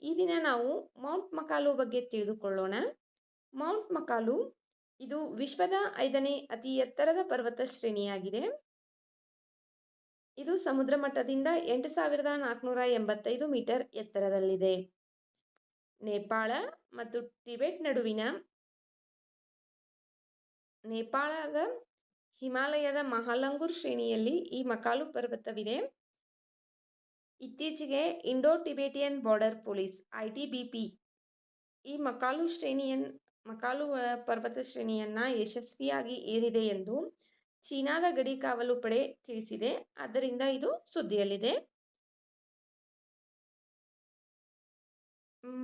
ಈ ದಿನ ನಾವು ಮೌಂಟ್ ಮಕಾಲು ಬಗ್ಗೆ ತಿಳಿದುಕೊಳ್ಳೋಣ. ಮೌಂಟ್ ಮಕಾಲು ಇದು ವಿಶ್ವದ 5ನೇ ಅತಿ ಎತ್ತರದ ಪರ್ವತ ಶ್ರೇಣಿಯಾಗಿದೆ. ಇದು ಸಮುದ್ರ ಮಟ್ಟದಿಂದ 8485 ಮೀಟರ್ ಎತ್ತರದಲ್ಲಿದೆ. ನೇಪಾಳ ಮತ್ತು ಟಿಬೆಟ್ ನಡುವಿನ ನೇಪಾಳದ ಹಿಮಾಲಯದ ಮಹಾಲಂಗೂರ್ ಶ್ರೇಣಿಯಲ್ಲಿ ಈ ಮಕಾಲು ಪರ್ವತವಿದೆ. ಇತ್ತೀಚೆಗೆ Indo Tibetan border police ITBP ಈ ಮಕಾಲು ಪರ್ವತ ಶ್ರೇಣಿಯನ್ನು ಯಶಸ್ವಿಯಾಗಿ ಏರಿದೆ ಎಂದು ಚೀನಾದ ಗಡಿ ಕಾವಲು ಪಡೆ ತಿಳಿಸಿದೆ. ಆದ್ದರಿಂದ ಇದು ಸುದ್ದಿಯಲ್ಲಿದೆ.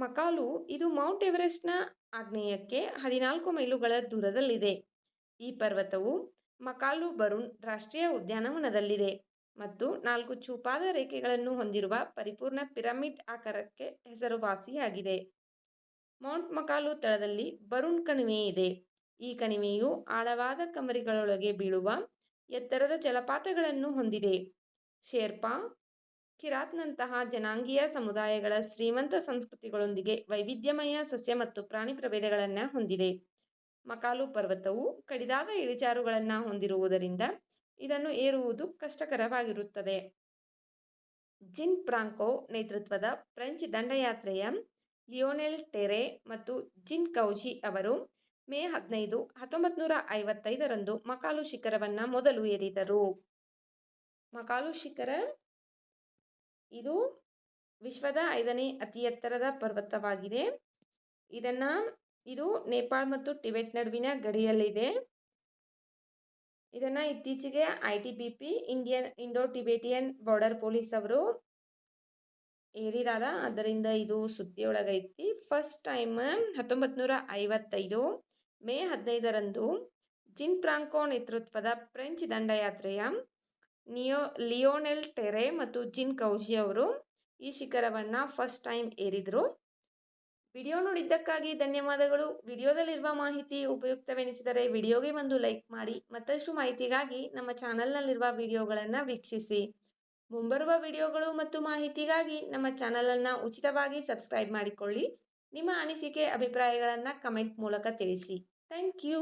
ಮಕಾಲು ಇದು ಮೌಂಟ್ ಎವರೆಸ್ಟ್ನ ಆಗ್ನೇಯಕ್ಕೆ 14 ಮೈಲುಗಳ ದೂರದಲ್ಲಿದೆ. ಈ ಪರ್ವತವು ಮಕಾಲು ಬರುನ್ ರಾಷ್ಟ್ರೀಯ ಉದ್ಯಾನವನದಲ್ಲಿದೆ ಮತ್ತು 4 ಚೂಪಾದ ರೇಖೆಗಳನ್ನು ಹೊಂದಿರುವ ಪರಿಪೂರ್ಣ ಪಿರಮಿಡ್ ಆಕಾರಕ್ಕೆ ಹೆಸರುವಾಸಿಯಾಗಿದೆ. ಮೌಂಟ್ ಮಕಾಲು ತಳದಲ್ಲಿ ಬರುನ್ ಕಣಿವೆ ಇದೆ. ಈ ಕಣಿವೆಯು ಆಳವಾದ ಕಮರಿಗಳೊಳಗೆ ಬೀಳುವ ಎತ್ತರದ ಜಲಪಾತಗಳನ್ನು ಹೊಂದಿದೆ. ಶೇರ್ಪಾ, ಕಿರಾತ್ನಂತಹ ಜನಾಂಗೀಯ ಸಮುದಾಯಗಳ ಶ್ರೀಮಂತ ಸಂಸ್ಕೃತಿಗಳೊಂದಿಗೆ ವೈವಿಧ್ಯಮಯ ಸಸ್ಯ ಮತ್ತು ಪ್ರಾಣಿ ಪ್ರಭೇದಗಳನ್ನು ಹೊಂದಿದೆ. ಮಕಾಲು ಪರ್ವತವು ಕಡಿದಾದ ಇಳಿಜಾರುಗಳನ್ನು ಹೊಂದಿರುವುದರಿಂದ ಇದನ್ನು ಏರುವುದು ಕಷ್ಟಕರವಾಗಿರುತ್ತದೆ. ಜಿನ್ ಫ್ರಾಂಕೊ ನೇತೃತ್ವದ ಫ್ರೆಂಚ್ ದಂಡಯಾತ್ರೆಯ ಲಿಯೋನೆಲ್ ಟೆರೆ ಮತ್ತು ಜಿನ್ ಕೌಜಿ ಅವರು ಮೇ 15, 1955 ಮಕಾಲು ಶಿಖರವನ್ನು ಮೊದಲು ಏರಿದರು. ಮಕಾಲು ಶಿಖರ ಇದು ವಿಶ್ವದ 5ನೇ ಅತಿ ಎತ್ತರದ ಪರ್ವತವಾಗಿದೆ. ಇದು ನೇಪಾಳ ಮತ್ತು ಟಿಬೆಟ್ ನಡುವಿನ ಗಡಿಯಲ್ಲಿದೆ. ಇದನ್ನು ಇತ್ತೀಚೆಗೆ ITBP Indo Tibetan border police ಅವರು ಏರಿದಾರ. ಆದ್ದರಿಂದ ಇದು ಸುದ್ದಿಯೊಳಗೈತಿ. First time 1955 May 15 Jean Franco ನೇತೃತ್ವದ ಫ್ರೆಂಚ್ ದಂಡಯಾತ್ರೆಯ ಲಿಯೋನೆಲ್ ಟೆರೆ ಮತ್ತು ಜಿನ್ ಕೌಜಿ ಅವರು ಈ ಶಿಖರವನ್ನು ಫಸ್ಟ್ ಟೈಮ್ ಏರಿದರು. ವಿಡಿಯೋ ನೋಡಿದ್ದಕ್ಕಾಗಿ ಧನ್ಯವಾದಗಳು. ವಿಡಿಯೋದಲ್ಲಿರುವ ಮಾಹಿತಿ ಉಪಯುಕ್ತವೆನಿಸಿದರೆ ವಿಡಿಯೋಗೆ ಒಂದು ಲೈಕ್ ಮಾಡಿ. ಮತ್ತಷ್ಟು ಮಾಹಿತಿಗಾಗಿ ನಮ್ಮ ಚಾನಲ್ನಲ್ಲಿರುವ ವಿಡಿಯೋಗಳನ್ನು ವೀಕ್ಷಿಸಿ. ಮುಂಬರುವ ವಿಡಿಯೋಗಳು ಮತ್ತು ಮಾಹಿತಿಗಾಗಿ ನಮ್ಮ ಚಾನಲನ್ನು ಉಚಿತವಾಗಿ ಸಬ್ಸ್ಕ್ರೈಬ್ ಮಾಡಿಕೊಳ್ಳಿ. ನಿಮ್ಮ ಅನಿಸಿಕೆ ಅಭಿಪ್ರಾಯಗಳನ್ನು ಕಮೆಂಟ್ ಮೂಲಕ ತಿಳಿಸಿ. Thank you.